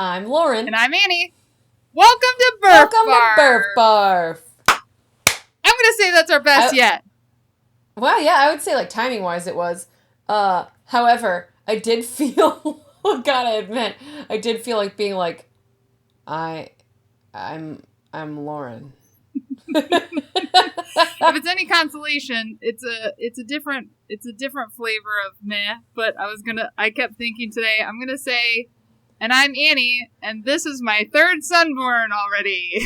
I'm Lauren. And I'm Annie. Welcome to Burf Welcome Barf. to Burf Barf. I'm going to say that's our best yet. Well, yeah, I would say, like, timing-wise it was. However, I did feel, gotta admit, I did feel like being like, I'm Lauren. If it's any consolation, it's a different flavor of meh, but I kept thinking today, I'm gonna say, and I'm Annie, and this is my third sunburn already.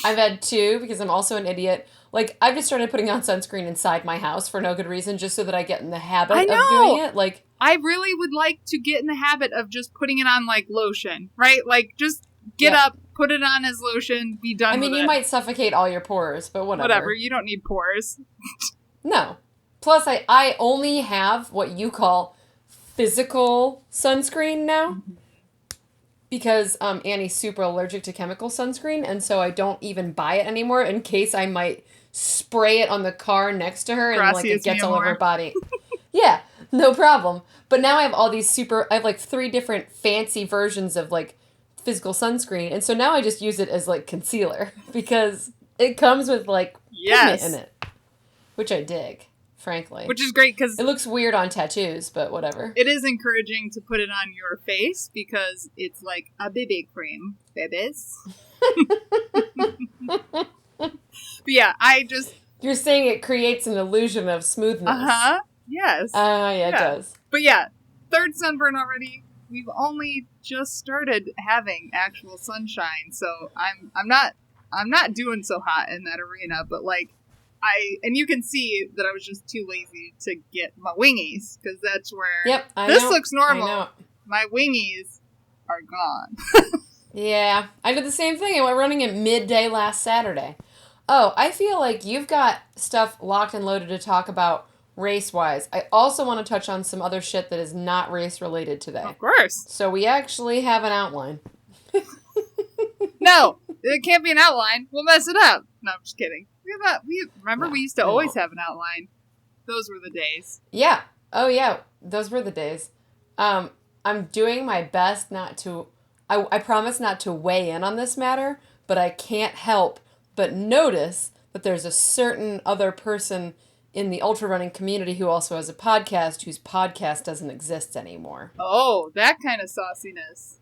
I've had two because I'm also an idiot. Like, I've just started putting on sunscreen inside my house for no good reason, just so that I get in the habit of doing it. Like, I really would like to get in the habit of just putting it on like lotion, right? Like, just get up, put it on as lotion, be done with it. I mean, you might suffocate all your pores, but whatever. Whatever, you don't need pores. No. Plus, I only have what you call physical sunscreen now. Mm-hmm. Because Annie's super allergic to chemical sunscreen, and so I don't even buy it anymore in case I might spray it on the car next to her and like it gets all over her body. Yeah, no problem. But now I have all these I have like 3 different fancy versions of like physical sunscreen, and so now I just use it as like concealer because it comes with like pigment in it, which I dig, frankly. Which is great because it looks weird on tattoos, but whatever. It is encouraging to put it on your face because it's like a BB cream, babies. But yeah, You're saying it creates an illusion of smoothness. Yes. Yeah, it does. But yeah, third sunburn already. We've only just started having actual sunshine, so I'm not doing so hot in that arena, but like and you can see that I was just too lazy to get my wingies, because that's where this looks normal. My wingies are gone. Yeah, I did the same thing. I went running at midday last Saturday. Oh, I feel like you've got stuff locked and loaded to talk about race-wise. I also want to touch on some other shit that is not race-related today. Of course. So we actually have an outline. No, it can't be an outline. We'll mess it up. No, I'm just kidding. We used to always have an outline. Those were the days. Yeah. Oh, yeah. Those were the days. I'm doing my best not to... I promise not to weigh in on this matter, but I can't help but notice that there's a certain other person in the ultra running community who also has a podcast whose podcast doesn't exist anymore. Oh, that kind of sauciness.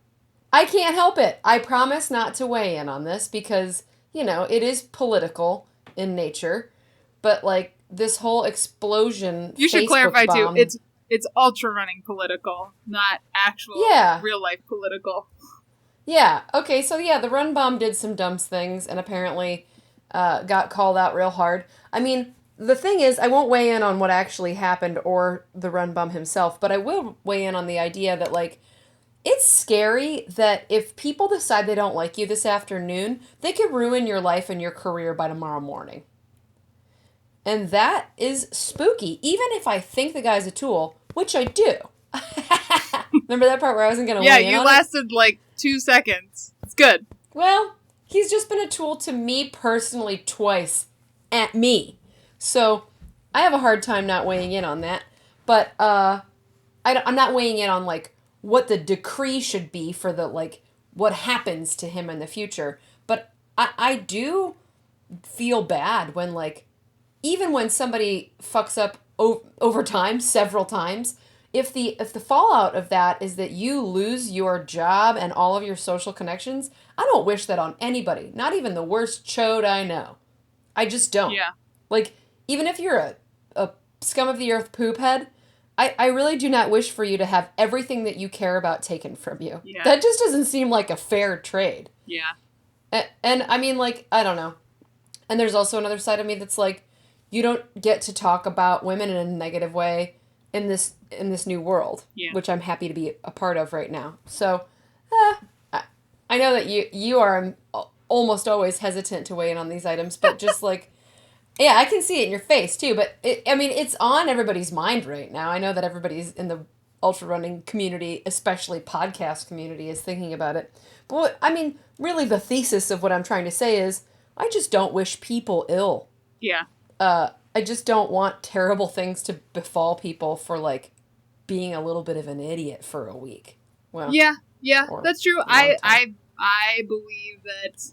I can't help it. I promise not to weigh in on this because, it is political in nature, but like this whole explosion. You should Facebook clarify bomb, too. It's ultra running political, not actual real life political. Yeah. Okay. So yeah, the run bomb did some dumb things and apparently got called out real hard. I mean, the thing is, I won't weigh in on what actually happened or the run bomb himself, but I will weigh in on the idea that like it's scary that if people decide they don't like you this afternoon, they could ruin your life and your career by tomorrow morning. And that is spooky, even if I think the guy's a tool, which I do. Remember that part where I wasn't going to weigh in on it? Yeah, you lasted like 2 seconds. It's good. Well, he's just been a tool to me personally twice at me. So I have a hard time not weighing in on that. But I'm not weighing in on like what the decree should be for the like what happens to him in the future. But I do feel bad when like even when somebody fucks up over time several times, if the fallout of that is that you lose your job and all of your social connections, I don't wish that on anybody, not even the worst chode I know. I just don't. Yeah. Like, even if you're a scum of the earth poop head, I really do not wish for you to have everything that you care about taken from you. Yeah. That just doesn't seem like a fair trade. Yeah. And I mean, like, I don't know. And there's also another side of me that's like, you don't get to talk about women in a negative way in this new world, which I'm happy to be a part of right now. So, I know that you are almost always hesitant to weigh in on these items, but just like, yeah, I can see it in your face too. But it's on everybody's mind right now. I know that everybody's in the ultra running community, especially podcast community, is thinking about it. But really, the thesis of what I'm trying to say is, I just don't wish people ill. Yeah. I just don't want terrible things to befall people for, like, being a little bit of an idiot for a week. Well, Yeah, or that's true. a long time. I believe that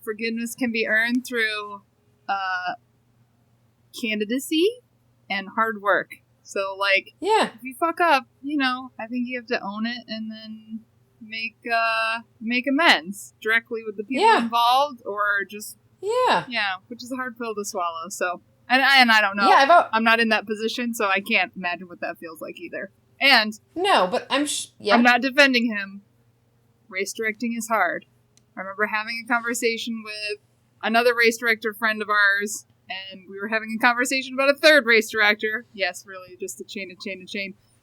forgiveness can be earned through candidacy and hard work. So, like, Yeah. if you fuck up, I think you have to own it and then make amends directly with the people Yeah. involved, or just Yeah. which is a hard pill to swallow. So, and I don't know. Yeah, I'm not in that position, so I can't imagine what that feels like either. And no, but I'm not defending him. Race directing is hard. I remember having a conversation with another race director friend of ours, and we were having a conversation about a third race director. Yes, really, just a chain.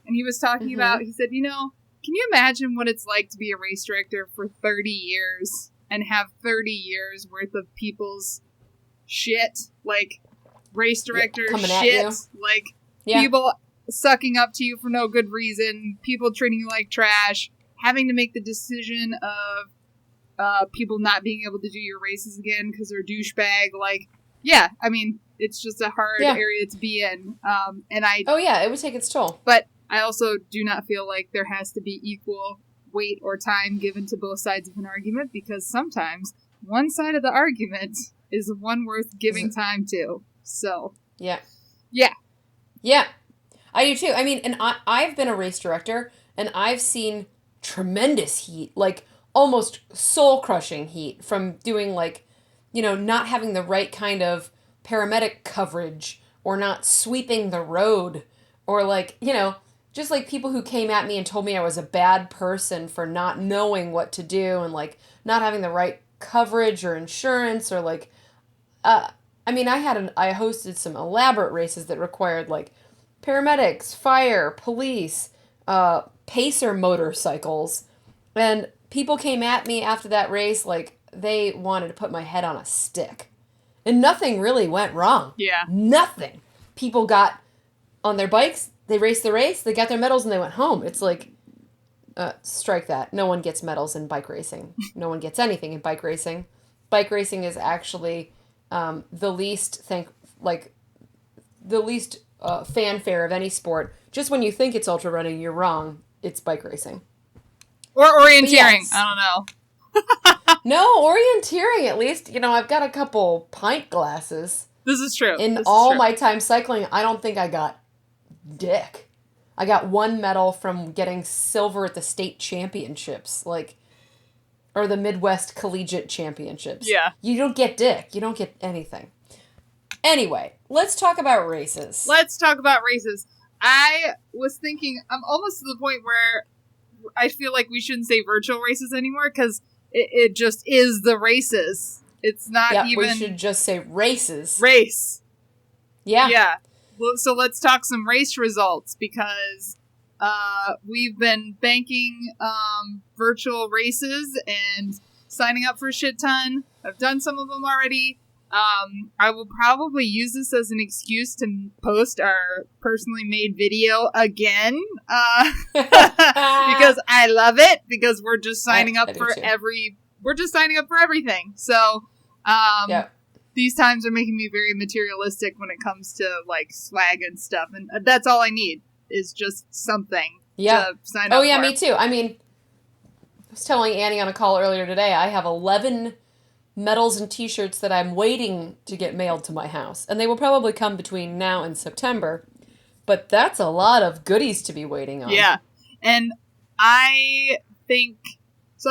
And he was talking about, he said, can you imagine what it's like to be a race director for 30 years and have 30 years worth of people's shit, like race director shit, like people sucking up to you for no good reason, people treating you like trash, having to make the decision of people not being able to do your races again because they're a douchebag. Like, I mean, it's just a hard area to be in. And it would take its toll. But I also do not feel like there has to be equal weight or time given to both sides of an argument, because sometimes one side of the argument is the one worth giving time to. So. Yeah. Yeah. Yeah. I do too. I mean, and I've been a race director, and I've seen tremendous heat, like almost soul-crushing heat from doing, like, not having the right kind of paramedic coverage, or not sweeping the road, or, like, just like people who came at me and told me I was a bad person for not knowing what to do, and, like, not having the right coverage or insurance, or, like, I hosted some elaborate races that required, like, paramedics, fire, police, pacer motorcycles, and people came at me after that race like they wanted to put my head on a stick. And nothing really went wrong. Yeah. Nothing. People got on their bikes, they raced the race, they got their medals, and they went home. It's like, strike that. No one gets medals in bike racing. No one gets anything in bike racing. Bike racing is actually the least fanfare of any sport. Just when you think it's ultra running, you're wrong. It's bike racing. Or orienteering. I don't know. No, orienteering, at least. I've got a couple pint glasses. This is true. In all my time cycling, I don't think I got dick. I got one medal from getting silver at the state championships, or the Midwest Collegiate Championships. Yeah. You don't get dick. You don't get anything. Anyway, let's talk about races. I was thinking, I'm almost to the point where I feel like we shouldn't say virtual races anymore, because it just is the races. It's not even... we should just say races. Race. Yeah. Yeah. Well, so let's talk some race results, because we've been banking virtual races and signing up for a shit ton. I've done some of them already. I will probably use this as an excuse to post our personally made video again, because I love it, because we're just signing up for everything. So, these times are making me very materialistic when it comes to, like, swag and stuff, and that's all I need is just something to sign up for. Oh yeah, me too. I mean, I was telling Annie on a call earlier today, I have 11 medals and t-shirts that I'm waiting to get mailed to my house. And they will probably come between now and September. But that's a lot of goodies to be waiting on. Yeah. And I think... So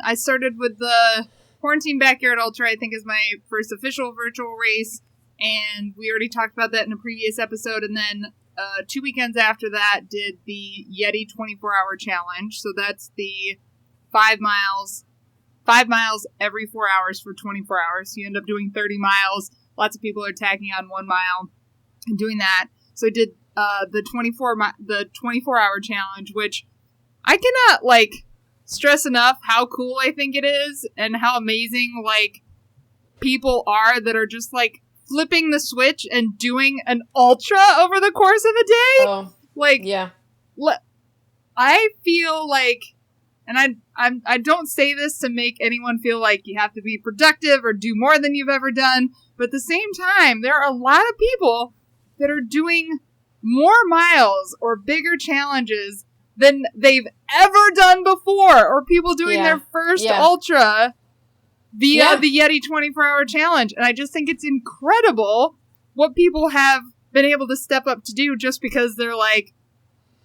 I started with the Quarantine Backyard Ultra, I think is my first official virtual race. And we already talked about that in a previous episode. And then 2 weekends after that did the Yeti 24-hour challenge. So that's the 5 miles every 4 hours for 24 hours. So you end up doing 30 miles. Lots of people are tacking on 1 mile and doing that. So I did the 24-hour challenge, which I cannot, like, stress enough how cool I think it is and how amazing, like, people are that are just, like, flipping the switch and doing an ultra over the course of a day. Oh, like, yeah. I feel like... And I don't say this to make anyone feel like you have to be productive or do more than you've ever done. But at the same time, there are a lot of people that are doing more miles or bigger challenges than they've ever done before, or people doing Yeah. their first Yeah. ultra via Yeah. the Yeti 24-hour challenge. And I just think it's incredible what people have been able to step up to do just because they're like,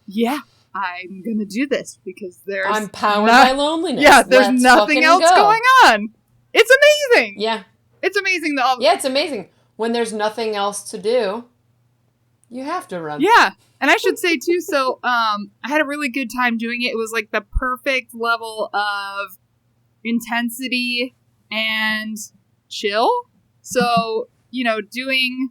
yeah, I'm gonna do this because there's I'm powered not- by loneliness. yeah, there's Let's nothing fucking else go. going on. It's amazing. Yeah. It's amazing that all Yeah, it's amazing. When there's nothing else to do, you have to run. Yeah. And I should say too, so I had a really good time doing it. It was like the perfect level of intensity and chill. So, doing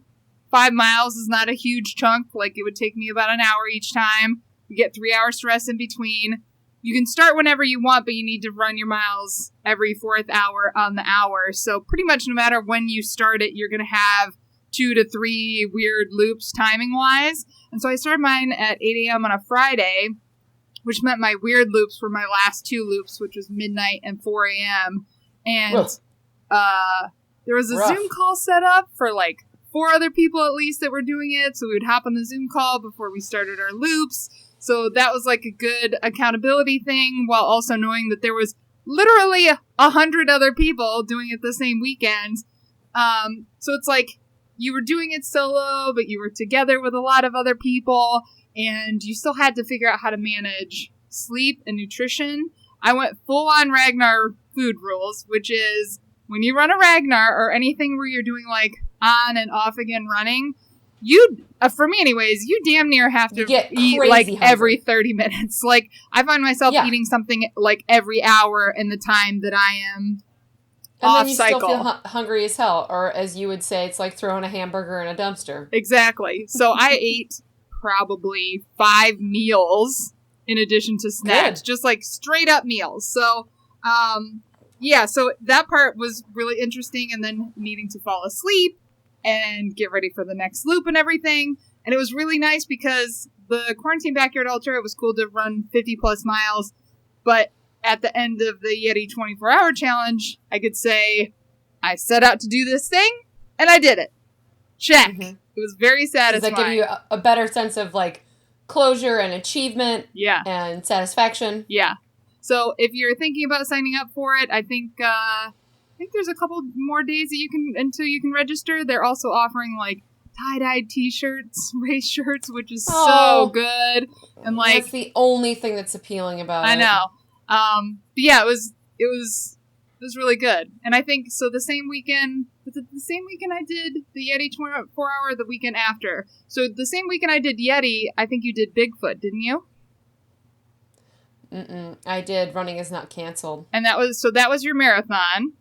5 miles is not a huge chunk. Like, it would take me about an hour each time. You get 3 hours to rest in between. You can start whenever you want, but you need to run your miles every 4th hour on the hour. So pretty much no matter when you start it, you're going to have 2 to 3 weird loops timing-wise. And so I started mine at 8 a.m. on a Friday, which meant my weird loops were my last 2 loops, which was midnight and 4 a.m. And Ugh. there was a Rough. Zoom call set up for like 4 other people at least that were doing it. So we would hop on the Zoom call before we started our loops. So that was like a good accountability thing, while also knowing that there was literally 100 other people doing it the same weekend. So it's like you were doing it solo, but you were together with a lot of other people, and you still had to figure out how to manage sleep and nutrition. I went full on Ragnar food rules, which is when you run a Ragnar or anything where you're doing like on and off again running, you, for me anyways, you damn near have to You get eat crazy like hungry. every 30 minutes. Like, I find myself Yeah. eating something like every hour in the time that I am And off then you cycle. still feel hungry as hell. Or as you would say, it's like throwing a hamburger in a dumpster. Exactly. So I ate probably 5 meals in addition to snacks, Good. just like straight up meals. So, yeah, so that part was really interesting, and then needing to fall asleep and get ready for the next loop and everything. And it was really nice because the Quarantine Backyard Ultra, it was cool to run 50 plus miles, but at the end of the Yeti 24-hour challenge, I could say, I set out to do this thing, and I did it. Check. Mhm. It was very Does satisfying. that give you a better sense of like closure and achievement Yeah. and satisfaction? Yeah. So if you're thinking about signing up for it, I think there's a couple more days that you can until you can register. They're also offering like tie-dyed t-shirts, race shirts, which is Oh. so good. And like, That's the only thing that's appealing about I it. know. But yeah, it was really good. And I think so the same weekend I did the Yeti 24-hour, the weekend after. So the same weekend I did Yeti, I think you did Bigfoot, didn't you? I did. Running is not canceled. And that was your marathon.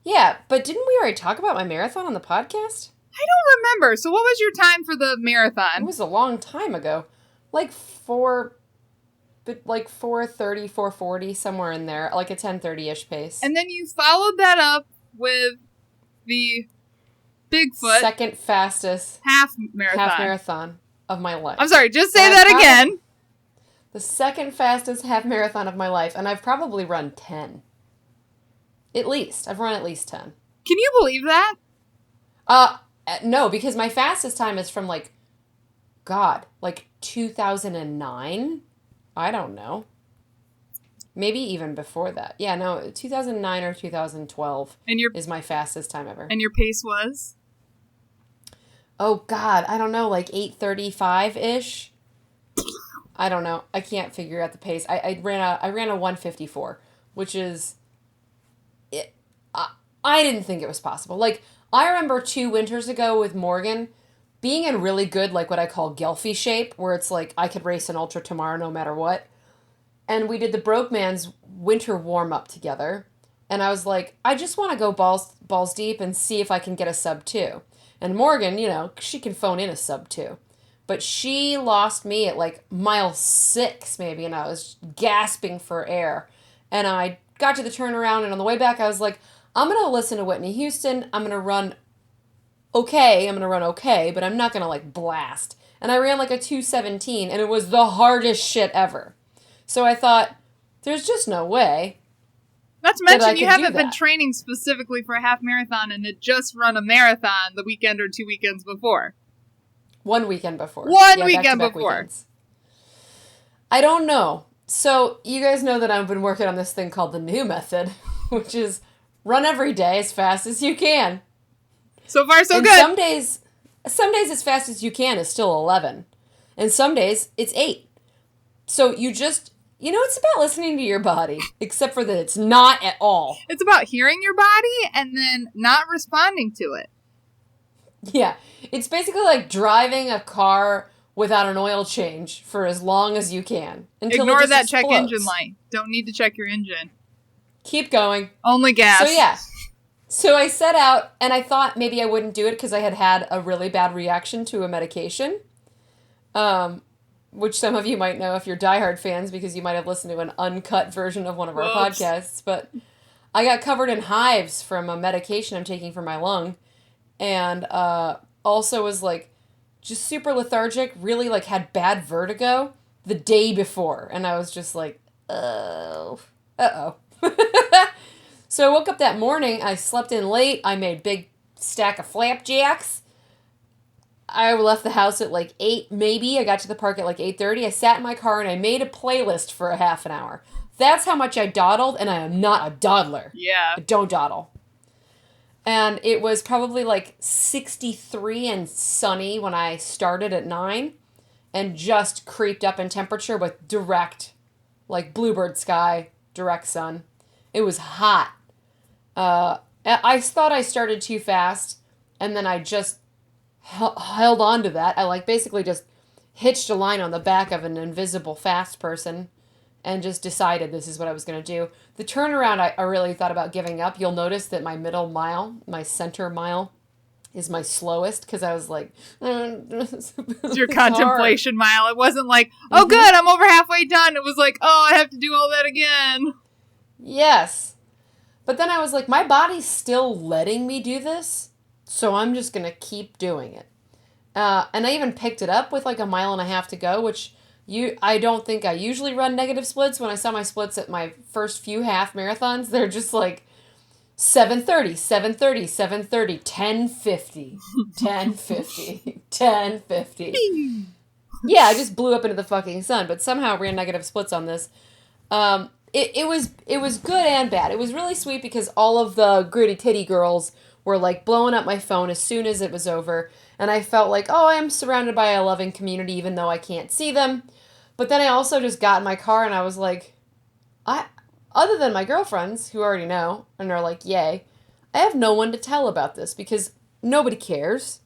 Yeah, but didn't we already talk about my marathon on the podcast? I don't remember. So what was your time for the It marathon? was a long time ago. Like 4:30, 4:40, somewhere in there. Like a 10:30-ish pace. And then you followed that up with the Bigfoot Second fastest half marathon. half marathon of my life. I'm sorry, just say Well, that I've again. The second fastest half marathon of my life, and I've probably run 10. At least. I've run at least 10. Can you believe that? No, because my fastest time is from like 2009? I don't know. Maybe even before that. Yeah, no, 2009 or 2012 And your is my fastest time ever. pace was? Oh God, I don't know, like 8:35-ish. I don't know. I can't figure out the pace. I ran a 1:54, which is I didn't think it was possible. Like, I remember 2 winters ago with Morgan being in really good, like, what I call Gelfie shape, where it's like, I could race an ultra tomorrow no matter what. And we did the Broke Man's winter warm-up together. And I was like, I just want to go balls deep and see if I can get a sub 2. And Morgan, she can phone in a sub 2. But she lost me at, like, mile 6, maybe, and I was gasping for air. And I got to the turnaround, and on the way back, I was like, I'm going to listen to Whitney Houston. I'm going to run okay, but I'm not going to, like, blast. And I ran, like, a 2:17, and it was the hardest shit ever. So I thought, there's just no way. Not to That I mention, you could do haven't been that. training specifically for a half marathon and had just run a marathon the weekend or 2 weekends before. One weekend before. One Yeah, weekend back-to-back before. weekends. I don't know. So you guys know that I've been working on this thing called the new method, which is run every day as fast as you can. So far, so And good. some days as fast as you can is still 11. And some days it's 8. So it's about listening to your body, except for that it's not at all. It's about hearing your body and then not responding to it. Yeah. It's basically like driving a car without an oil change for as long as you can. Until Ignore it just that check explodes. engine light. Don't need to check your engine. Keep going. Only gas. So yeah. So I set out, and I thought maybe I wouldn't do it because I had a really bad reaction to a medication. Which some of you might know if you're diehard fans because you might have listened to an uncut version of one of our Whoops. podcasts. But I got covered in hives from a medication I'm taking for my lung. And also was like just super lethargic, really like had bad vertigo the day before. And I was just like, oh, uh-oh. So I woke up that morning, I slept in late, I made big stack of flapjacks. I left the house at like 8, maybe. I got to the park at like 8:30. I sat in my car and I made a playlist for a half an hour. That's how much I dawdled, and I am not a dawdler. Yeah. I don't dawdle. And it was probably like 63 and sunny when I started at 9 and just creeped up in temperature with direct, like bluebird sky, direct sun. It was hot. I thought I started too fast, and then I just held on to that. I like basically just hitched a line on the back of an invisible fast person and just decided this is what I was going to do. The turnaround, I really thought about giving up. You'll notice that my middle mile, my center mile, is my slowest because I was like... It's your contemplation mile. It wasn't like, oh good, I'm over halfway done. It was like, oh, I have to do all that again. Yes. But then I was like, my body's still letting me do this, so I'm just going to keep doing it. And I even picked it up with like a mile and a half to go, which I don't think I usually run negative splits. When I saw my splits at my first few half marathons, they're just like 7:30, 7:30, 7:30, 10:50, 10:50, 10:50. Yeah, I just blew up into the fucking sun, but somehow ran negative splits on this. It was good and bad. It was really sweet because all of the gritty titty girls were like blowing up my phone as soon as it was over. And I felt like, oh, I am surrounded by a loving community even though I can't see them. But then I also just got in my car and I was like, other than my girlfriends who already know and are like, yay, I have no one to tell about this because nobody cares.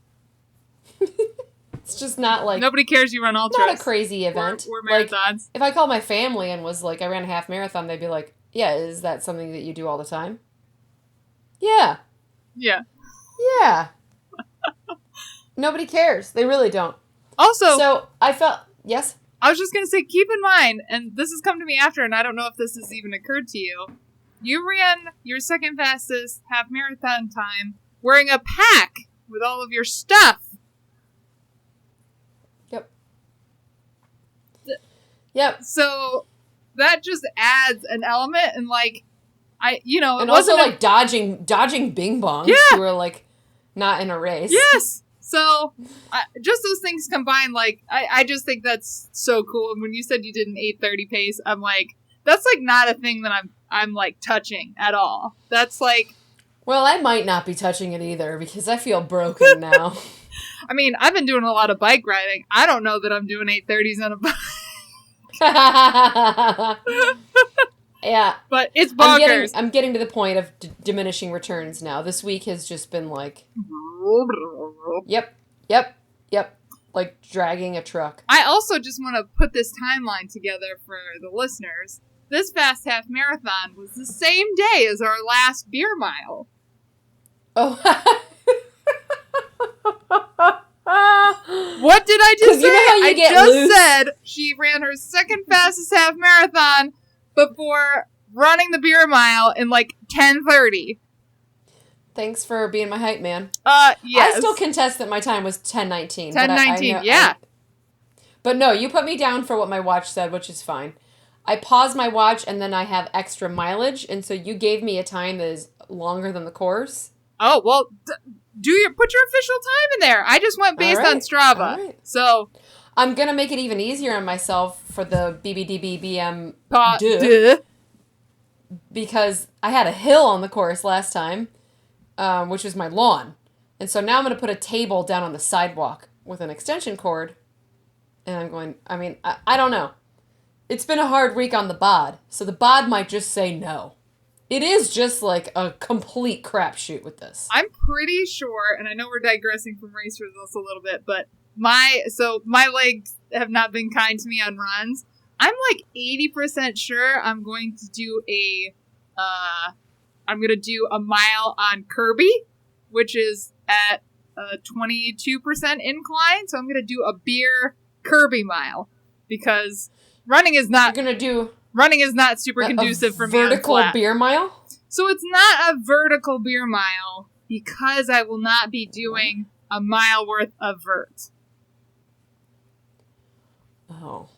It's just not like... Nobody cares you run ultras. Not a crazy event. Or marathons. Like, if I called my family and was like, I ran a half marathon, they'd be like, yeah, is that something that you do all the time? Yeah. Yeah. Yeah. Nobody cares. They really don't. Also... So, I felt... Yes? I was just going to say, keep in mind, and this has come to me after, and I don't know if this has even occurred to you, you ran your second fastest half marathon time wearing a pack with all of your stuff. Yep. So that just adds an element, and like, it and wasn't also like dodging bing bongs. Yeah. Who were like not in a race. Yes. So just those things combined, like I just think that's so cool. And when you said you did an 8:30 pace, I'm like, that's like not a thing that I'm like touching at all. That's like, well, I might not be touching it either because I feel broken now. I mean, I've been doing a lot of bike riding. I don't know that I'm doing 8:30s on a bike. Yeah, but it's bonkers. I'm getting to the point of diminishing returns now. This week has just been like, yep, like dragging a truck. I also just want to put this timeline together for the listeners. This fast half marathon was the same day as our last beer mile. Oh. What did I just say? You know how you get loose? Said she ran her second fastest half marathon before running the beer mile in like 10:30. Thanks for being my hype man. Yes. I still contest that my time was 10:19. 10:19, yeah. But no, you put me down for what my watch said, which is fine. I paused my watch and then I have extra mileage, and so you gave me a time that is longer than the course. Oh, well, put your official time in there. I just went based on Strava. Right. So I'm gonna make it even easier on myself for the BBDBBM because I had a hill on the course last time, which was my lawn. And so now I'm going to put a table down on the sidewalk with an extension cord. And I'm going, I don't know. It's been a hard week on the bod, so the bod might just say no. It is just like a complete crapshoot with this. I'm pretty sure, and I know we're digressing from race results a little bit, but my legs have not been kind to me on runs. I'm like 80% sure I'm going to do a mile on Kirby, which is at a 22% incline. So I'm going to do a beer Kirby mile because running is not super conducive for me on vertical flat. Beer mile? So it's not a vertical beer mile because I will not be doing a mile worth of vert. Oh.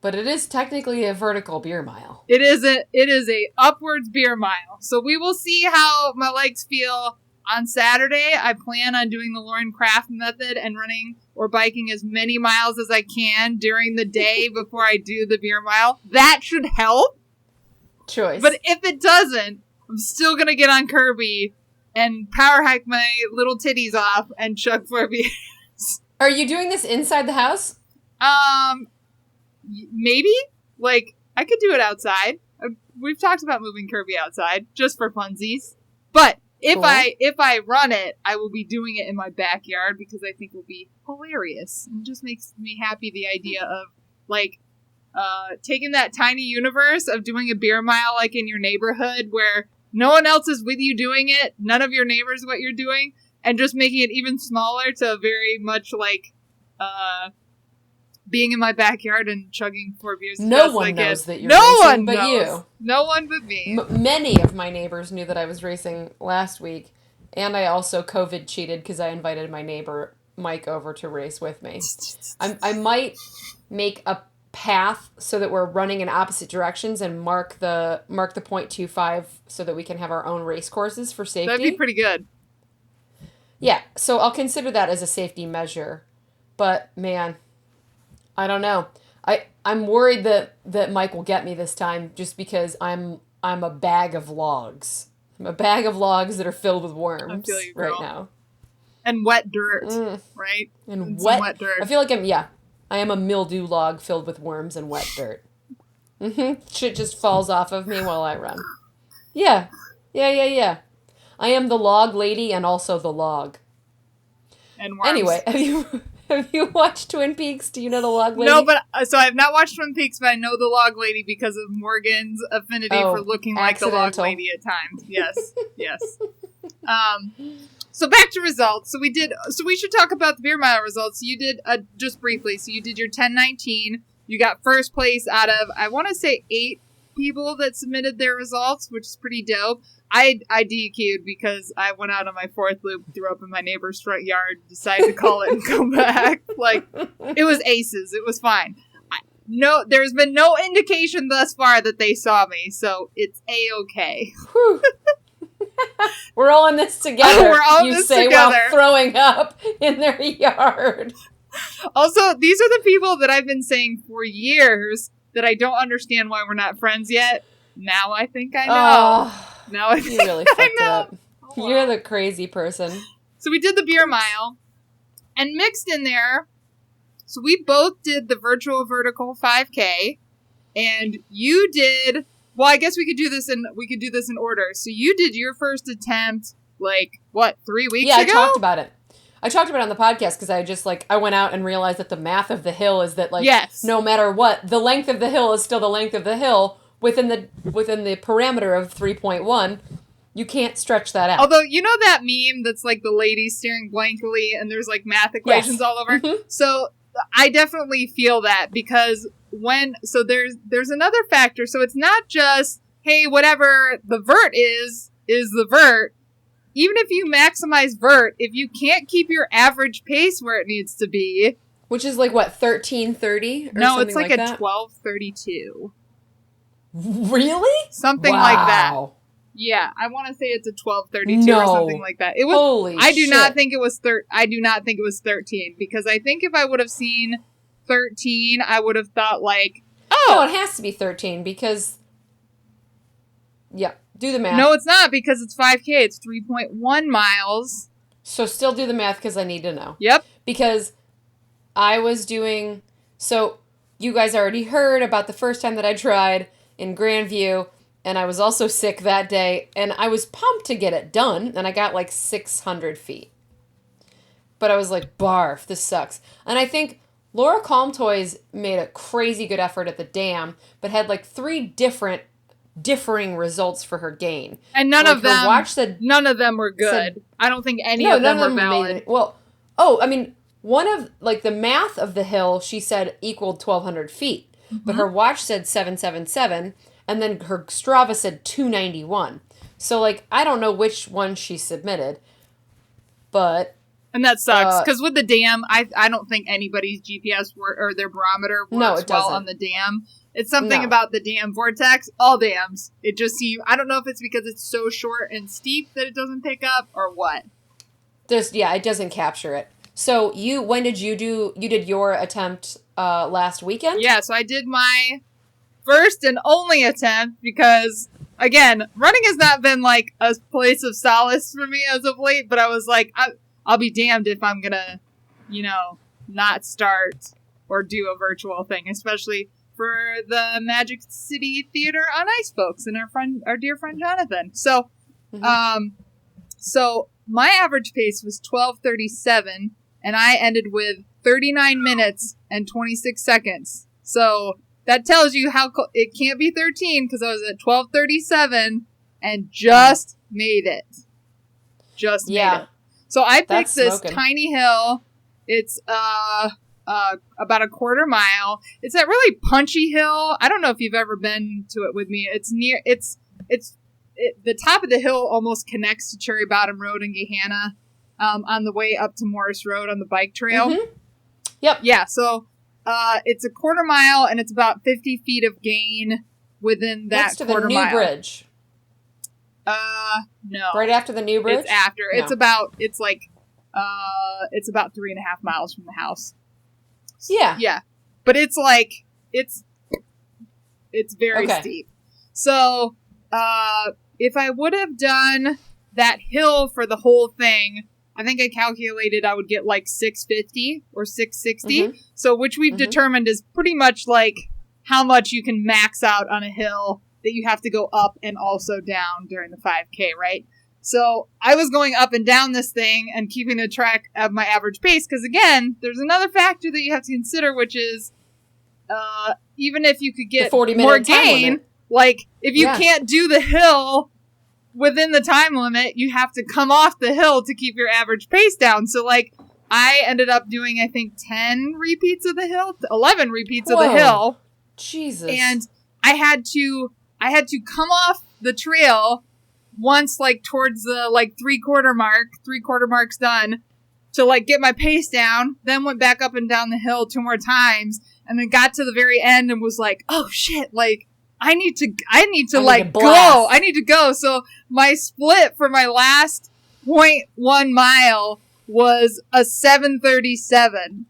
But it is technically a vertical beer mile. It is a upwards beer mile. So we will see how my legs feel on Saturday. I plan on doing the Lauren Craft method and running or biking as many miles as I can during the day before I do the beer mile. That should help. Choice. But if it doesn't, I'm still going to get on Kirby and power hike my little titties off and chug 4 beers. Are you doing this inside the house? Maybe? Like, I could do it outside. We've talked about moving Kirby outside, just for funsies. But if Cool. if I run it, I will be doing it in my backyard because I think it will be hilarious. And it just makes me happy the idea of, like, taking that tiny universe of doing a beer mile, like, in your neighborhood where no one else is with you doing it, none of your neighbors what you're doing, and just making it even smaller to very much, like, being in my backyard and chugging 4 beers. No one knows that you're racing but you. No one but me. Many of my neighbors knew that I was racing last week, and I also COVID cheated because I invited my neighbor Mike over to race with me. I might make a path so that we're running in opposite directions and mark the 0.25 so that we can have our own race courses for safety. That'd be pretty good. Yeah, so I'll consider that as a safety measure. But man, I don't know. I'm worried that Mike will get me this time just because I'm a bag of logs. I'm a bag of logs that are filled with worms I feel you, right girl. now. And wet dirt, right? And some wet dirt. I feel like I am a mildew log filled with worms and wet dirt. Shit just falls off of me while I run. Yeah. I am the log lady and also the log. And worms. Anyway, have you watched Twin Peaks? Do you know the log lady? No, but so I have not watched Twin Peaks, but I know the log lady because of Morgan's affinity for looking like the log lady at times. Yes. So back to results. So we should talk about the beer mile results. You did just briefly. So you did your 10:19. You got first place out of, I want to say, 8 people that submitted their results, which is pretty dope. I DQ'd because I went out on my 4th loop, threw up in my neighbor's front yard, decided to call it and come back. Like, it was aces. It was fine. There's been no indication thus far that they saw me, so it's A-okay. We're all in this together. We're all in you this say together. While throwing up in their yard. Also, these are the people that I've been saying for years that I don't understand why we're not friends yet. Now I think I know. Oh, now I think you really fucked it up. Oh, wow. You're the crazy person. So we did the beer mile, and mixed in there, so we both did the virtual vertical 5K, and you did. Well, I guess we could do this in order. So you did your first attempt, 3 weeks ago? Yeah, I talked about it. I talked about it on the podcast because I went out and realized that the math of the hill is that yes. No matter what, the length of the hill is still the length of the hill within the parameter of 3.1. You can't stretch that out. Although, you know that meme that's the lady staring blankly and there's math equations all over? Mm-hmm. So I definitely feel that because there's another factor. So it's not just, hey, whatever the vert is the vert. Even if you maximize vert, if you can't keep your average pace where it needs to be. Which is 13:30? No, it's that? 12:32. Really? Something like that. Yeah, I want to say it's a 12:32 No. or something like that. It was. Holy I do shit. not think it was I do not think it was 13 because I think if I would have seen 13, I would have thought like, No, oh, it has to be 13 because. Yeah, do the math. no, it's not because it's 5K. It's 3.1 miles. So still do the math because I need to know. Yep. Because I was doing. So you guys already heard about the first time that I tried in Grandview, and I was also sick that day, and I was pumped to get it done, and I got like 600 feet. But I was like, barf, this sucks. And I think Laura Calm Toys made a crazy good effort at the dam, but had like 3 differing results for her gain. And none Like, of her them. watch said, None of them were good. said- I don't think any no, of them none were of them valid. made it. Well, I mean, one of, like, the math of the hill, she said equaled 1,200 feet. But her watch said 777, and then her Strava said 291. So, like, I don't know which one she submitted, but And that sucks because with the dam, I don't think anybody's GPS or their barometer works No, it well doesn't. on the dam. It's something No. about the dam vortex. All dams, it just seems. I don't know if it's because it's so short and steep that it doesn't pick up or what. it doesn't capture it. So, when did you did your attempt last weekend? Yeah, so I did my first and only attempt because, again, running has not been like a place of solace for me as of late, but I was like, I'll be damned if I'm gonna, not start or do a virtual thing, especially for the Magic City Theater on Ice folks and our dear friend Jonathan. So, so my average pace was 12:37, and I ended with 39 minutes and 26 seconds. So that tells you how it can't be 13 because I was at 12:37 and just made it. Just made it. So I picked That's this smoking. tiny hill. It's about a quarter mile. It's that really punchy hill. I don't know if you've ever been to it with me. The top of the hill almost connects to Cherry Bottom Road in Gahanna on the way up to Morris Road on the bike trail. Mhm. Yep. Yeah, so it's a quarter mile and it's about 50 feet of gain within that Next to the quarter new mile. bridge. No. Right after the new bridge? It's after. No. It's about 3.5 miles from the house. Yeah. Yeah. But it's like, it's very Okay. steep. So, if I would have done that hill for the whole thing, I think I calculated I would get like 650 or 660. Mhm. So, which we've Mhm. determined is pretty much like how much you can max out on a hill that you have to go up and also down during the 5K, right? So I was going up and down this thing and keeping a track of my average pace because, again, there's another factor that you have to consider, which is even if you could The get 40-minute more time gain, limit. like if you Yeah. can't do the hill within the time limit, you have to come off the hill to keep your average pace down. So, like, I ended up doing, I think, 10 repeats of the hill, 11 repeats of the Whoa. hill. Jesus. And I had to come off the trail once, like, towards the, like, three-quarter mark's done, to, like, get my pace down, then went back up and down the hill 2 more times, and then got to the very end and was like, oh shit, like, I need to like, blast. go. I need to go. So my split for my last 0.1 mile was a 7:37.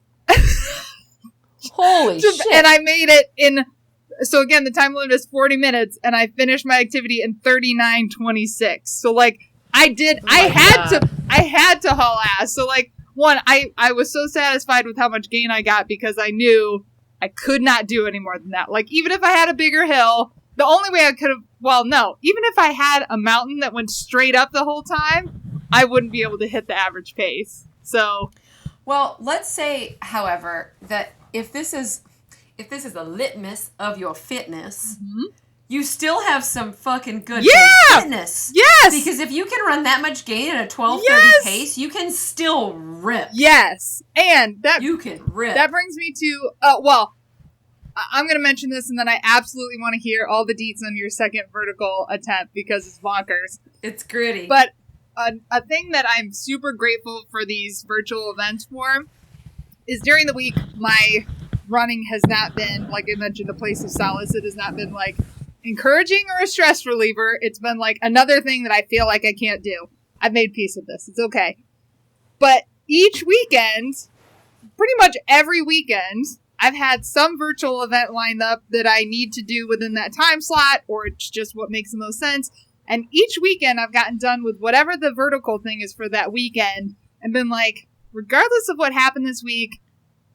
Holy shit. And I made it in, so again, the time limit is 40 minutes, and I finished my activity in 39:26. So, like, I had to haul ass. So, like, one, I was so satisfied with how much gain I got because I knew I could not do any more than that. Like, even if I had a bigger hill, the only way I could have, well, no, even if I had a mountain that went straight up the whole time, I wouldn't be able to hit the average pace. So, Well, let's say, however, that if this is a litmus of your fitness, you still have some fucking good fitness. Yes! Because if you can run that much gain at a 12:30 Yes! pace, you can still rip. Yes! And that You can rip. That brings me to, I'm going to mention this and then I absolutely want to hear all the deets on your second vertical attempt because it's bonkers. It's gritty. But a thing that I'm super grateful for these virtual events for is during the week, my running has not been, like I mentioned, a place of solace. It has not been like encouraging or a stress reliever. It's been like another thing that I feel like I can't do. I've made peace with this. It's okay. But each weekend, pretty much every weekend, I've had some virtual event lined up that I need to do within that time slot, or it's just what makes the most sense. And each weekend I've gotten done with whatever the vertical thing is for that weekend and been like, regardless of what happened this week,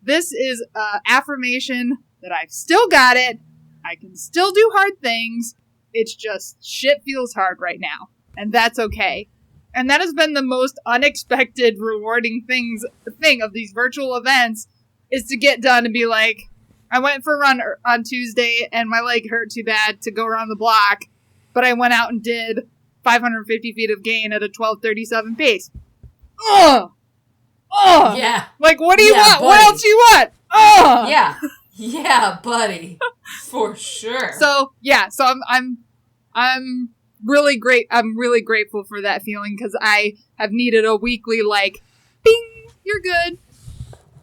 this is affirmation that I've still got it. I can still do hard things. It's just shit feels hard right now. And that's okay. And that has been the most unexpected, rewarding thing of these virtual events is to get done and be like, I went for a run on Tuesday and my leg hurt too bad to go around the block, but I went out and did 550 feet of gain at a 12:37 pace. Ugh! Ugh! Yeah. Like, what do you want? Buddy. What else do you want? Ugh! Yeah. Yeah, buddy. For sure. So, yeah, so I'm really great. I'm really grateful for that feeling because I have needed a weekly, like, bing, you're good.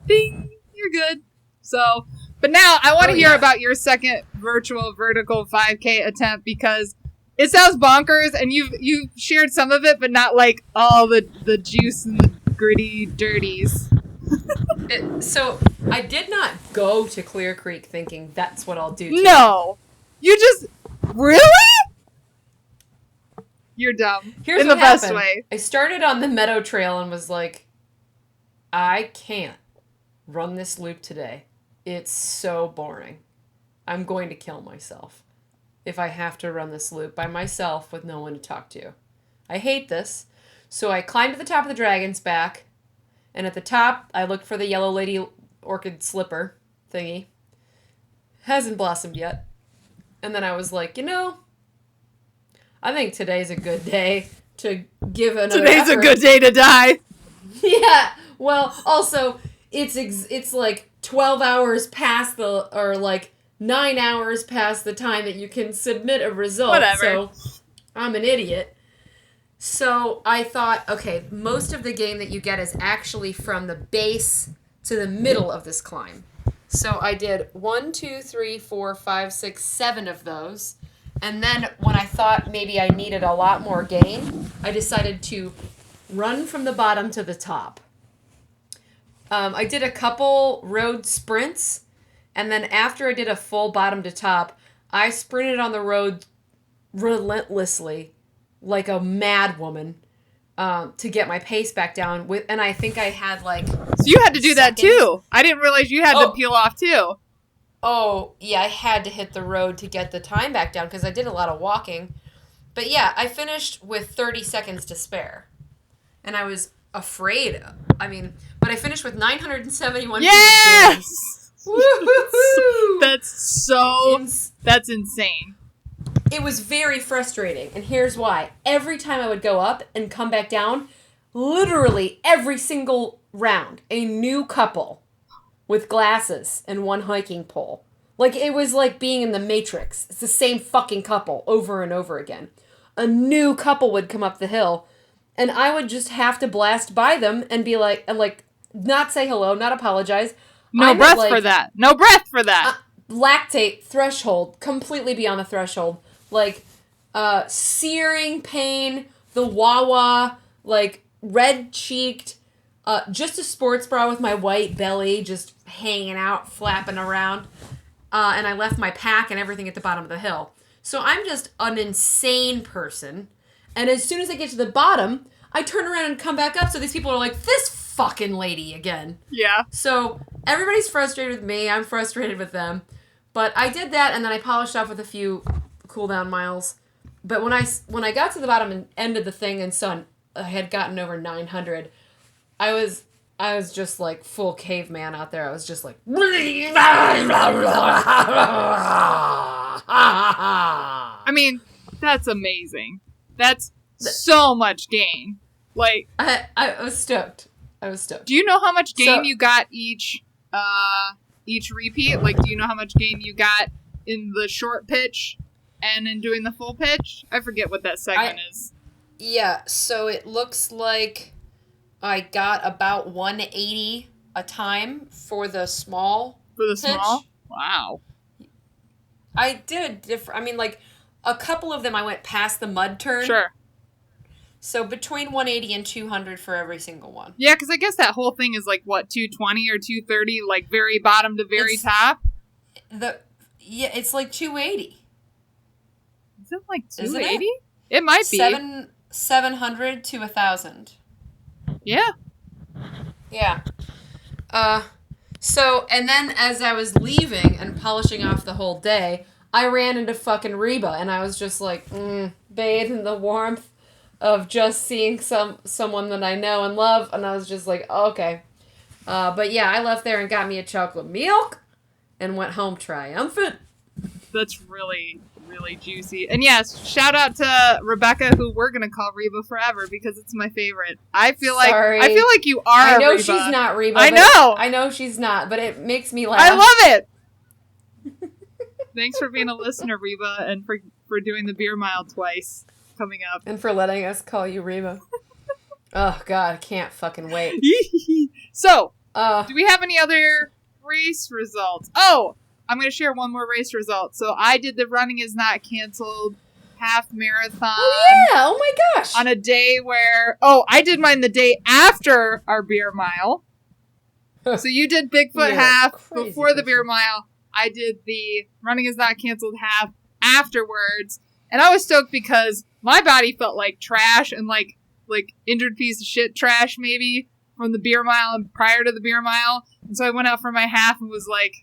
Bing, you're good. So, but now I want to hear about your second virtual vertical 5K attempt because it sounds bonkers and you've shared some of it, but not like all the juice and the gritty dirties. So I did not go to Clear Creek thinking that's what I'll do today. No. You just really? You're dumb. Here's in what the best happened. way. I started on the Meadow Trail and was like, I can't run this loop today. It's so boring. I'm going to kill myself if I have to run this loop by myself with no one to talk to. I hate this. So I climbed to the top of the Dragon's Back, and at the top, I looked for the Yellow Lady Orchid Slipper thingy. Hasn't blossomed yet. And then I was like, I think today's a good day to give another Today's effort. a good day to die. Yeah. Well, also, it's like 12 hours past or like 9 hours past the time that you can submit a result. Whatever. So I'm an idiot. So I thought, okay, most of the game that you get is actually from the base to the middle of this climb. So I did 1, 2, 3, 4, 5, 6, 7 of those. And then when I thought maybe I needed a lot more gain, I decided to run from the bottom to the top. I did a couple road sprints, and then after I did a full bottom to top, I sprinted on the road relentlessly, like a mad woman, to get my pace back down. And I think I had like... So you had to do that too. I didn't realize you had to peel off too. Oh, yeah, I had to hit the road to get the time back down because I did a lot of walking. But yeah, I finished with 30 seconds to spare. And I was afraid. But I finished with 971 feet of gain. Yes! Woo-hoo-hoo! That's insane. It was very frustrating, and here's why. Every time I would go up and come back down, literally every single round, a new couple with glasses and one hiking pole. Like, it was like being in the Matrix. It's the same fucking couple over and over again. A new couple would come up the hill, and I would just have to blast by them and be like, not say hello, not apologize. No breath for that. No breath for that. Lactate threshold, completely beyond the threshold. Like, searing pain, the wah-wah, like, red-cheeked, just a sports bra with my white belly just hanging out, flapping around. And I left my pack and everything at the bottom of the hill. So I'm just an insane person. And as soon as I get to the bottom, I turn around and come back up. So these people are like, this fucking lady again. Yeah. So everybody's frustrated with me. I'm frustrated with them. But I did that, and then I polished off with a few cooldown miles. But when I got to the bottom and ended the thing and saw I had gotten over 900, I was just like full caveman out there. I was just like... I mean, that's amazing. That's so much gain. Like, I was stoked. Do you know how much gain you got each repeat? Like, do you know how much gain you got in the short pitch and in doing the full pitch? I forget what that segment is. Yeah, so it looks like I got about 180 a time for the small pitch. Small? Wow. I did a different... a couple of them I went past the mud turn. Sure. So between 180 and 200 for every single one. Yeah, because I guess that whole thing is like, what, 220 or 230, like very bottom to very top? It's like 280. Is it like Isn't 280? It might be. 700 to 1,000. Yeah. Yeah. So, and then as I was leaving and polishing off the whole day, I ran into fucking Reba, and I was just like, bathed in the warmth of just seeing someone that I know and love, and I was just like, oh, okay. But yeah, I left there and got me a chocolate milk and went home triumphant. That's really, really juicy. And yes, shout out to Rebecca, who we're gonna call Reba forever because it's my favorite. I feel like you are. I know Reba. she's not Reba. I know she's not, but it makes me laugh. I love it. Thanks for being a listener, Reba, and for doing the beer mile twice coming up, and for letting us call you Reba. Oh God, I can't fucking wait. So, do we have any other race results? Oh, I'm going to share one more race result. So I did the Running Is Not Canceled half marathon. Oh yeah! Oh my gosh! On a day where I did mine the day after our beer mile. So you did Bigfoot half before the beer mile. I did the Running Is Not Canceled half afterwards, and I was stoked because my body felt like trash and like injured piece of shit trash maybe from the beer mile and prior to the beer mile. And so I went out for my half and was like,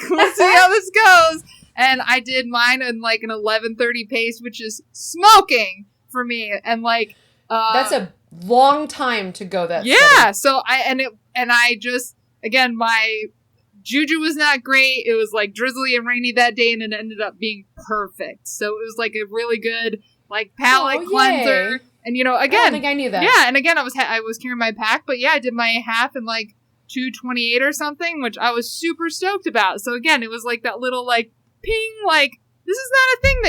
we'll see how this goes. And I did mine in like an 11:30 pace, which is smoking for me. And like, that's a long time to go that. Yeah. Steady. So I just, again, my juju was not great. It was like drizzly and rainy that day, and it ended up being perfect. So it was like a really good like palate cleanser. Yay. And again, I don't think I knew that. Yeah, and again, I was carrying my pack, but yeah, I did my half in like 2:28 or something, which I was super stoked about. So again, it was like that little like ping, like this is not a thing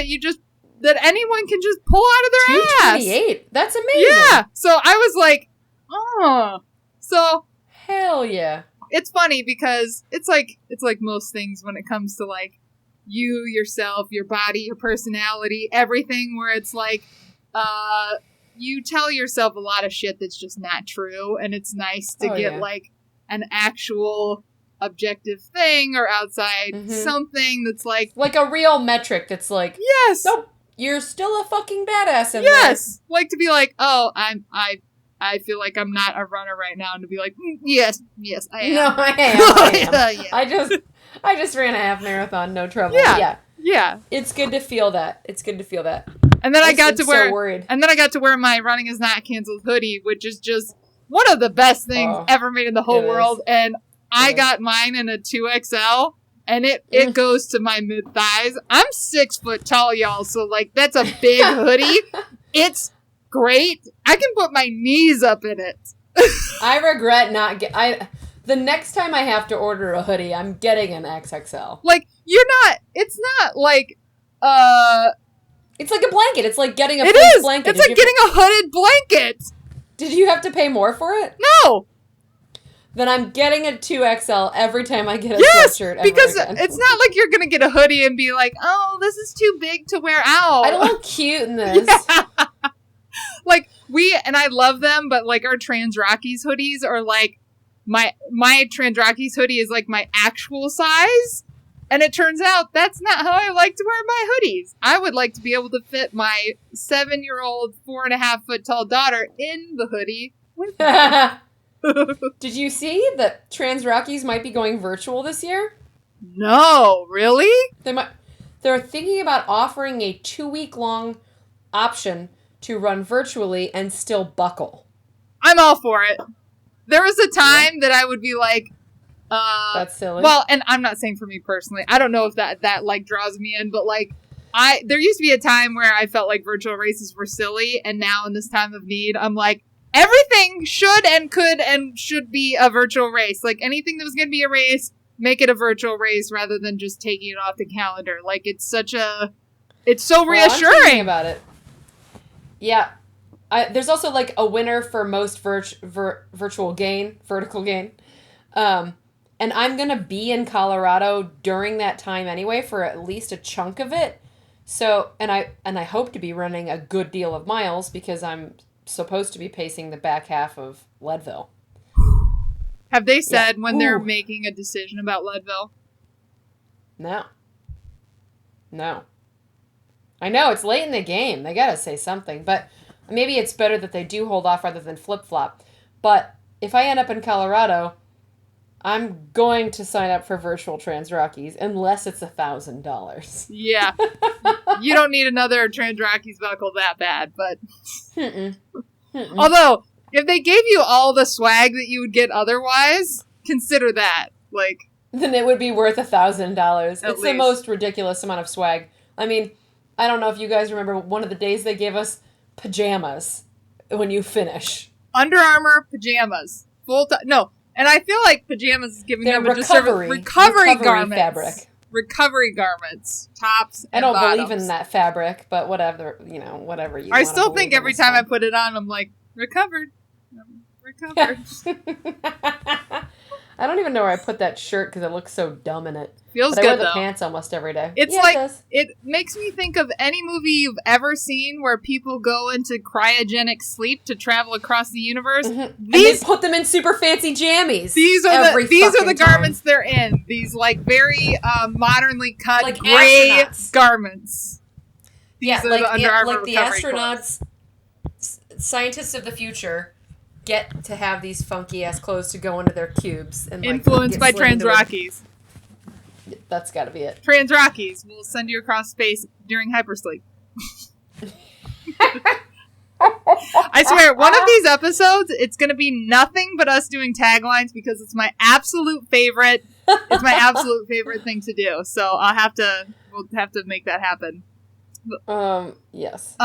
that anyone can just pull out of their ass. 2:28. That's amazing. Yeah. So I was like, oh. So hell yeah. It's funny because it's like most things when it comes to like you, yourself, your body, your personality, everything, where it's like you tell yourself a lot of shit that's just not true, and it's nice to get like an actual objective thing or outside something that's like a real metric that's like, yes, nope, you're still a fucking badass in yes there. Like to be like, oh, I feel like I'm not a runner right now, and to be like, yes, I am. No, I am. Yeah. I just ran a half marathon, no trouble. Yeah. It's good to feel that. And then I got to wear, so worried. And then I got to wear my Running Is Not Canceled hoodie, which is just one of the best things ever made in the whole world. And I got mine in a 2XL, and it goes to my mid thighs. I'm 6 foot tall, y'all, so like that's a big hoodie. It's great. I can put my knees up in it. I regret not the next time I have to order a hoodie, I'm getting an XXL. Like it's not like it's like a blanket. It's like getting a blanket. It's like getting a hooded blanket. Did you have to pay more for it? No. Then I'm getting a 2XL every time I get a sweatshirt. Because it's not like you're gonna get a hoodie and be like, oh, this is too big to wear out. I don't look cute in this. Yeah. Like and I love them, but like our Trans Rockies hoodies are like my Trans Rockies hoodie is like my actual size. And it turns out that's not how I like to wear my hoodies. I would like to be able to fit my 7-year-old, 4.5 foot tall daughter in the hoodie. Did you see that Trans Rockies might be going virtual this year? No, really? They're thinking about offering a 2-week-long option to run virtually and still buckle. I'm all for it. There was a time that I would be like, that's silly. Well, and I'm not saying for me personally. I don't know if that like draws me in, but like there used to be a time where I felt like virtual races were silly, and now in this time of need, I'm like, everything should and could and should be a virtual race. Like anything that was going to be a race, make it a virtual race rather than just taking it off the calendar. Like it's so reassuring. I'm thinking about it. Yeah. There's also like a winner for most vertical gain. and I'm gonna be in Colorado during that time anyway for at least a chunk of it. So, and I hope to be running a good deal of miles because I'm supposed to be pacing the back half of Leadville. Have they said Yeah. when they're Ooh. making a decision about Leadville? No. No. I know it's late in the game. They gotta say something, but maybe it's better that they do hold off rather than flip flop. But if I end up in Colorado, I'm going to sign up for virtual Trans Rockies unless it's $1,000. Yeah. You don't need another Trans Rockies buckle that bad, but Mm-mm. Mm-mm. although if they gave you all the swag that you would get otherwise, consider that. Like, Then it would be worth $1,000. It's the least. most ridiculous amount of swag. I mean, I don't know if you guys remember one of the days they gave us pajamas when you finish. Under Armour pajamas. Full time. No. And I feel like pajamas is giving They're them a disservice. Recovery garments. fabric. Recovery garments. Tops I and don't bottoms. believe in that fabric, but whatever, whatever you I wanna still believe think in every is time I fine. put it on, I'm like, recovered. Recovered. I don't even know where I put that shirt because it looks so dumb in it. Feels But I wear good the though. pants almost every day. It's Yeah, like it does. it makes me think of any movie you've ever seen where people go into cryogenic sleep to travel across the universe. Mhm. And These they put them in super fancy jammies. these are every the fucking time. garments they're in. These like very modernly cut Like gray astronauts. garments. Yeah, These are like the Under Armour like the recovery astronauts, scientists of the future, get to have these funky ass clothes to go into their cubes and like, Influenced get by slid Trans into a- Rockies. That's got to be it. Trans Rockies will send you across space during hypersleep. I swear, one of these episodes, it's going to be nothing but us doing taglines because it's my absolute favorite. It's my absolute favorite thing to do. So we'll have to make that happen. Yes.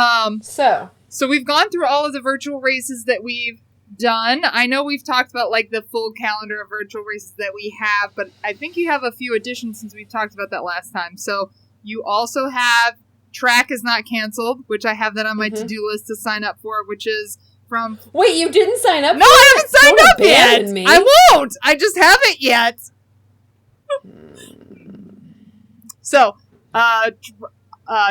So we've gone through all of the virtual races that we've done. I know we've talked about like the full calendar of virtual races that we have, but I think you have a few additions since we've talked about that last time. So you also have Track is Not Canceled, which I have that on my to-do list to sign up for, which is from... Wait, you didn't sign up? No, I haven't signed Don't up yet! abandon me. I won't! I just haven't yet! So,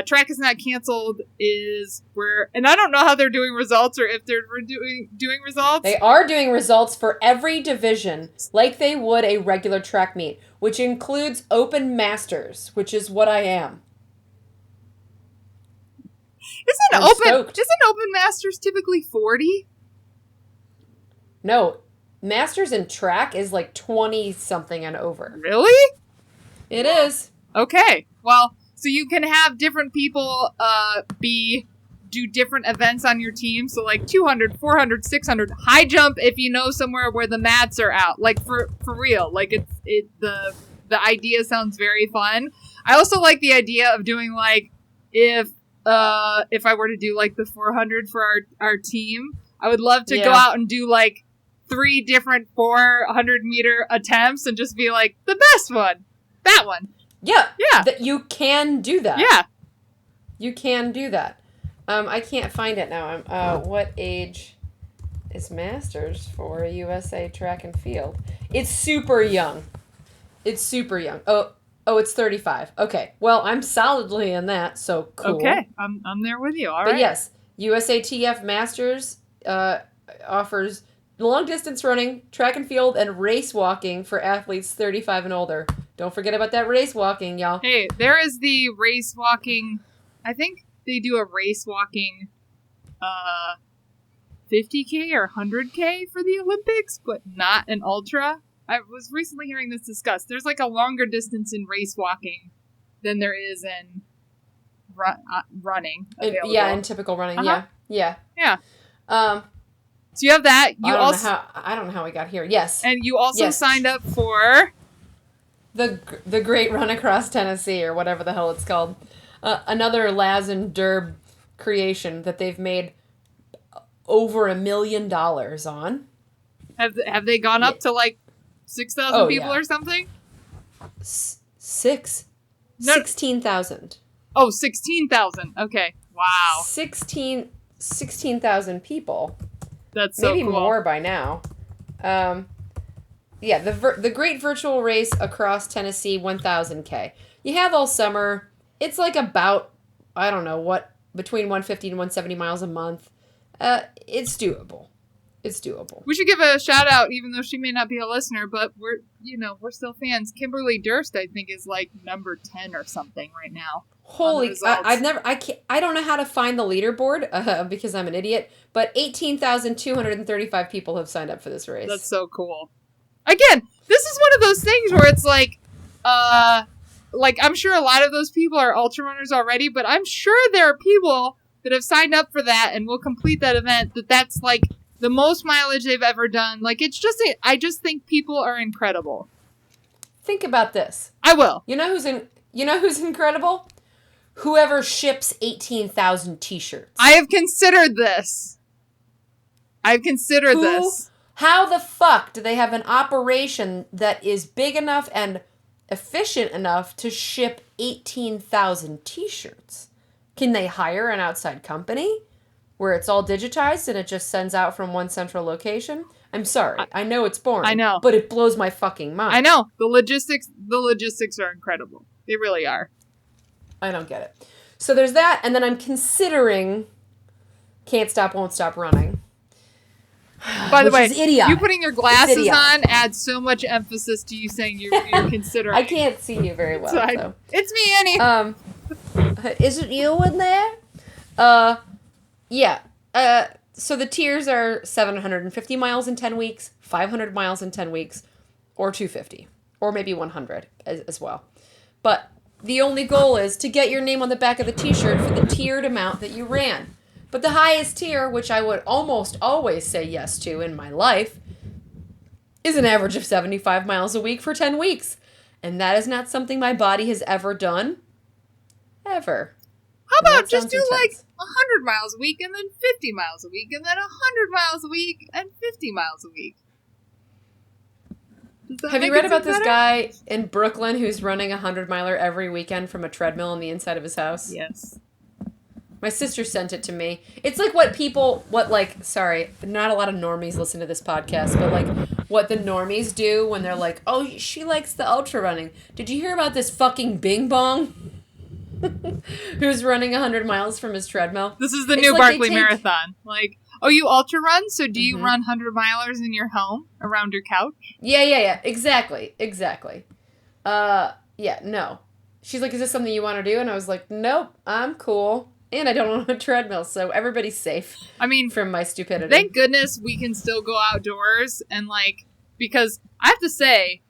Track is Not Canceled is where... And I don't know how they're doing results or if they're doing results. They are doing results for every division, like they would a regular track meet, which includes Open Masters, which is what I am. I'm stoked. Isn't Open Masters typically 40? No, Masters in track is like 20-something and over. Really? It is. Okay. Well, so you can have different people do different events on your team. So like 200, 400, 600, high jump if you know somewhere where the mats are out. Like for real. Like the idea sounds very fun. I also like the idea of doing like if I were to do like the 400 for our team, I would love to go out and do like 3 different 400 meter attempts and just be like the best one. That one. Yeah. Yeah. You can do that. Yeah. You can do that. I can't find it now. What age is Masters for USA Track and Field? It's super young. It's super young. Oh, it's 35. Okay. Well, I'm solidly in that, so cool. Okay. I'm there with you. All right. But yes, USATF Masters offers long distance running, track and field, and race walking for athletes 35 and older. Don't forget about that race walking, y'all. Hey, there is the race walking. I think they do a race walking 50K or 100K for the Olympics, but not an ultra. I was recently hearing this discussed. There's like a longer distance in race walking than there is in running. Available. Yeah, in typical running. Uh-huh. Yeah. So you have that. I don't know how we got here. Yes. And you also Yes. signed up for The Great Run Across Tennessee, or whatever the hell it's called. Another Laz and Derb creation that they've made over $1 million on. Have they gone up to like 6,000 people or something? 16,000. Oh, 16,000. Okay. Wow. 16,000 people. That's so Maybe cool. more by now. Yeah, the Great Virtual Race across Tennessee, 1,000K. You have all summer. It's like about, I don't know, what, between 150 and 170 miles a month. It's doable. It's doable. We should give a shout out, even though she may not be a listener, but we're still fans. Kimberly Durst, I think, is like number 10 or something right now. Holy, I don't know how to find the leaderboard because I'm an idiot, but 18,235 people have signed up for this race. That's so cool. Again, this is one of those things where it's like I'm sure a lot of those people are ultra runners already, but I'm sure there are people that have signed up for that and will complete that event that's like the most mileage they've ever done. Like, I just think people are incredible. Think about this. I will. You know who's incredible? Whoever ships 18,000 t-shirts. I have considered this. How the fuck do they have an operation that is big enough and efficient enough to ship 18,000 t-shirts? Can they hire an outside company where it's all digitized and it just sends out from one central location? I'm sorry. I know it's boring. I know. But it blows my fucking mind. I know. The logistics are incredible. They really are. I don't get it. So there's that, and then I'm considering Can't Stop, Won't Stop Running. By the way, idiotic. You putting your glasses on adds so much emphasis to you saying you're considering. I can't see you very well. So. It's me, Annie. Is it you in there? Yeah. So the tiers are 750 miles in 10 weeks, 500 miles in 10 weeks, or 250, or maybe 100 as well. But the only goal is to get your name on the back of the t-shirt for the tiered amount that you ran. But the highest tier, which I would almost always say yes to in my life, is an average of 75 miles a week for 10 weeks. And that is not something my body has ever done. Ever. How about just do like 100 miles a week and then 50 miles a week and then 100 miles a week and 50 miles a week? Have you read about this guy in Brooklyn who's running a 100-miler every weekend from a treadmill on the inside of his house? Yes. My sister sent it to me. It's like sorry, not a lot of normies listen to this podcast, but like what the normies do when they're like, oh, she likes the ultra running. Did you hear about this fucking Bing Bong? Who's running 100 miles from his treadmill? This is the new Barkley Marathon. Like, oh, you ultra run? So do you run 100 milers in your home around your couch? Yeah. Exactly. Yeah, no. She's like, is this something you want to do? And I was like, nope, I'm cool. And I don't own a treadmill, so everybody's safe. I mean, from my stupidity. Thank goodness we can still go outdoors and because I have to say,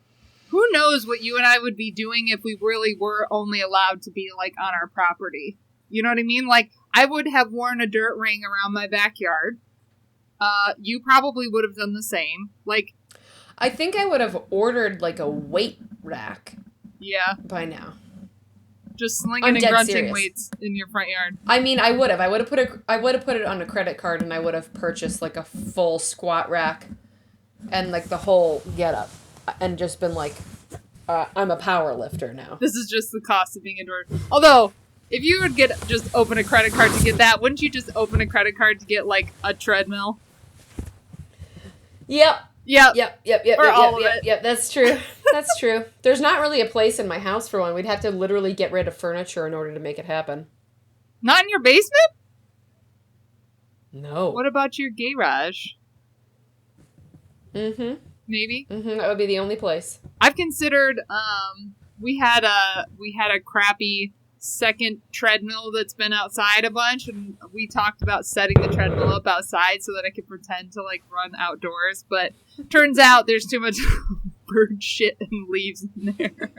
who knows what you and I would be doing if we really were only allowed to be on our property. You know what I mean? I would have worn a dirt ring around my backyard. You probably would have done the same. I think I would have ordered a weight rack. Yeah. By now. Just slinging and grunting weights in your front yard. I mean, I would have. I would have put it on a credit card, and I would have purchased a full squat rack, and the whole getup, and just been I'm a power lifter now. This is just the cost of being indoors. Although, if you would just open a credit card to get that, wouldn't you just open a credit card to get a treadmill? Yep. Yep. Yep. That's true. That's true. There's not really a place in my house for one. We'd have to literally get rid of furniture in order to make it happen. Not in your basement? No. What about your garage? Mm-hmm. Maybe? Mm-hmm. That would be the only place. I've considered, we had a crappy second treadmill that's been outside a bunch, and we talked about setting the treadmill up outside so that I could pretend to run outdoors, but turns out there's too much bird shit and leaves in there.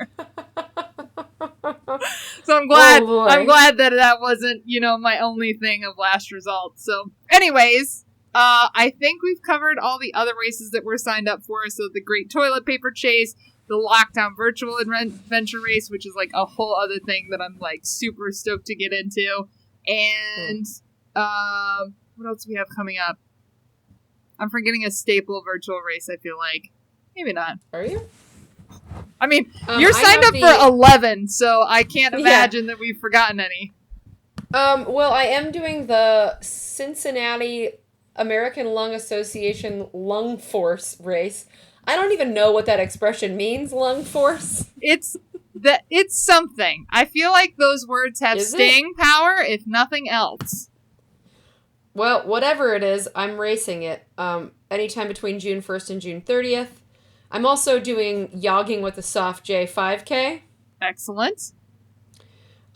So I'm glad that wasn't, my only thing of last result. So anyways, I think we've covered all the other races that we're signed up for. So the Great Toilet Paper Chase, the Lockdown Virtual Adventure Race, which is a whole other thing that I'm super stoked to get into. And what else do we have coming up? I'm forgetting a staple virtual race, I feel like. Maybe not. Are you? I mean, you're signed up for 11, so I can't imagine that we've forgotten any. Well, I am doing the Cincinnati American Lung Association Lung Force race. I don't even know what that expression means, lung force. It's something. I feel like those words have staying power, if nothing else. Well, whatever it is, I'm racing it. Anytime between June 1st and June 30th. I'm also doing Yogging with the Soft J 5K. Excellent.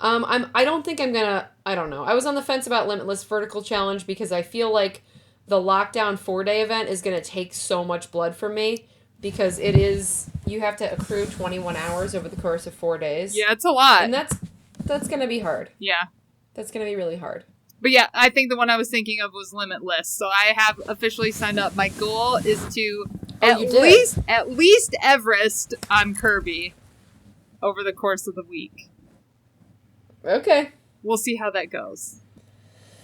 I don't think I'm gonna. I don't know. I was on the fence about Limitless Vertical Challenge because I feel like the lockdown 4-day event is gonna take so much blood from me because it is. You have to accrue 21 hours over the course of 4 days. Yeah, it's a lot, and that's gonna be hard. Yeah, that's gonna be really hard. But yeah, I think the one I was thinking of was Limitless. So I have officially signed up. My goal is to at least Everest on Kirby over the course of the week. Okay. We'll see how that goes.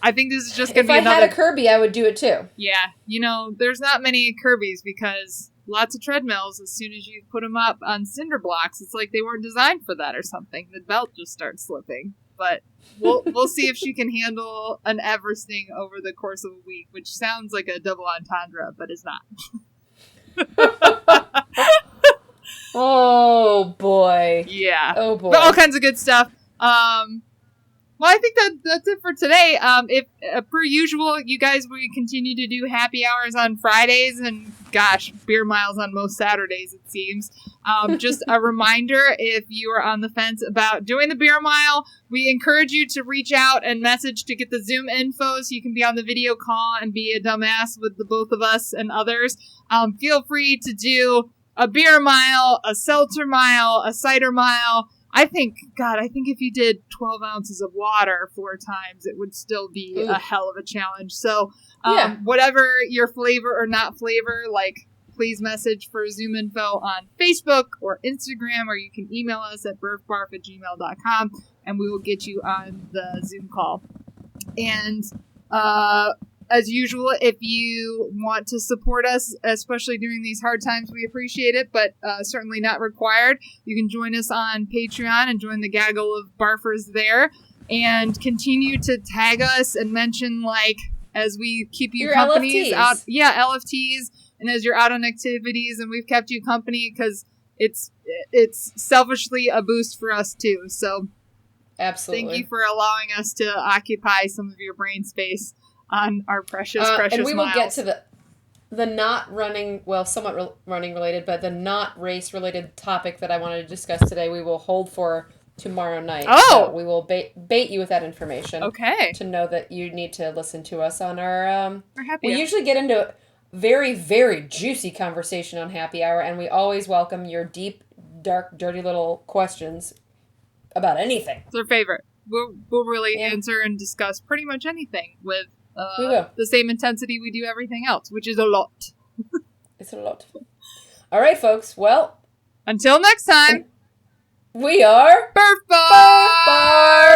I think this is just going to be another... If I had a Kirby, I would do it too. Yeah. You know, there's not many Kirbys because lots of treadmills, as soon as you put them up on cinder blocks, it's like they weren't designed for that or something. The belt just starts slipping. But we'll see if she can handle an Everesting over the course of a week, which sounds like a double entendre, but is not. Oh, boy. Yeah. Oh, boy. But all kinds of good stuff. Well, I think that's it for today. If per usual, you guys will continue to do happy hours on Fridays and, gosh, beer miles on most Saturdays, it seems. Just a reminder, if you are on the fence about doing the beer mile, we encourage you to reach out and message to get the Zoom info so you can be on the video call and be a dumbass with the both of us and others. Feel free to do a beer mile, a seltzer mile, a cider mile. I think if you did 12 ounces of water 4 times, it would still be a hell of a challenge. So, whatever your flavor or not flavor, please message for Zoom info on Facebook or Instagram, or you can email us at burfbarf@gmail.com, and we will get you on the Zoom call. And, as usual, if you want to support us, especially during these hard times, we appreciate it, but certainly not required. You can join us on Patreon and join the gaggle of barfers there, and continue to tag us and mention, as we keep you companies out. Yeah, LFTs, and as you're out on activities, and we've kept you company because it's selfishly a boost for us too. So, absolutely, thank you for allowing us to occupy some of your brain space on our precious and we will miles. get to the not running, well, somewhat running related, but the not race related topic that I wanted to discuss today, we will hold for tomorrow night. Oh! So we will bait you with that information. Okay. To know that you need to listen to us on our happy hour. We usually get into very, very juicy conversation on Happy Hour, and we always welcome your deep, dark, dirty little questions about anything. It's our favorite. We'll really answer and discuss pretty much anything with we will. The same intensity we do everything else, which is a lot. It's a lot. All right, folks. Well, until next time, we are Burf Bar!